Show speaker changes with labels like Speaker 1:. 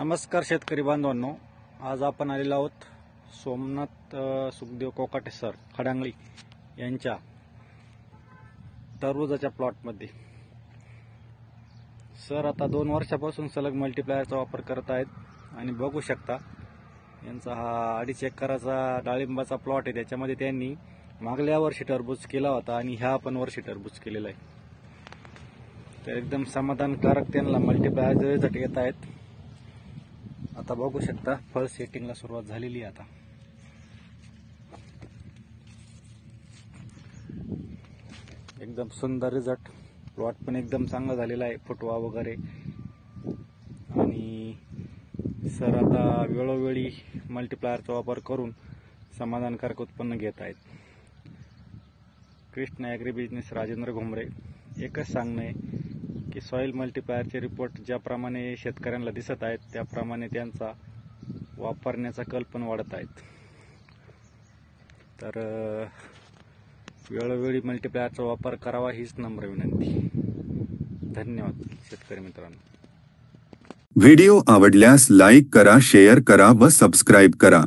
Speaker 1: नमस्कार शेतकरी बांधवांनो, आज आपण आलेलो आहोत सोमनाथ सुखदेव कोकाटे सर खडांगळी यांच्या टरबूजाच्या प्लॉटमध्ये. सर आता 2 वर्षापासून सलग मल्टीप्लायरचा वापर करत आहेत आणि बघू शकता यांचा हा 2.5 एकराचा डाळिंबाचा प्लॉट आहे. त्याच्यामध्ये त्यांनी मागल्या वर्षी टरबूज केला होता आणि ह्या पण वर्षी टरबूज केलेला आहे. तर एकदम समाधानकारक त्यांना मल्टीप्लायर रिझल्ट येत आहेत. आता बघू शकता फळ सेटिंगला सुरुवात झालेली आहे. आता एकदम सुंदर रिझल्ट, प्लॉट पण एकदम चांगला झालेला आहे, फुटवा वगैरे. आणि सर आता वेळोवेळी मल्टीप्लायरचा वापर करून समाधानकारक उत्पन्न घेत आहेत. कृष्ण ॲग्री बिझनेस राजेंद्र घुमरे एकच सांगणे की सॉइल मल्टीप्लायरचे रिपोर्ट ज्याप्रमाणे शेतकऱ्यांना दिसत आहेत त्याप्रमाणे त्यांचा वापरण्याचा कल पण वाढत आहेत. तर वेळोवेळी मल्टीप्लायरचा वापर करावा हीच नम्र विनंती. धन्यवाद शेतकरी मित्रांनो.
Speaker 2: व्हिडिओ आवडल्यास लाईक करा, शेअर करा व सबस्क्राईब करा.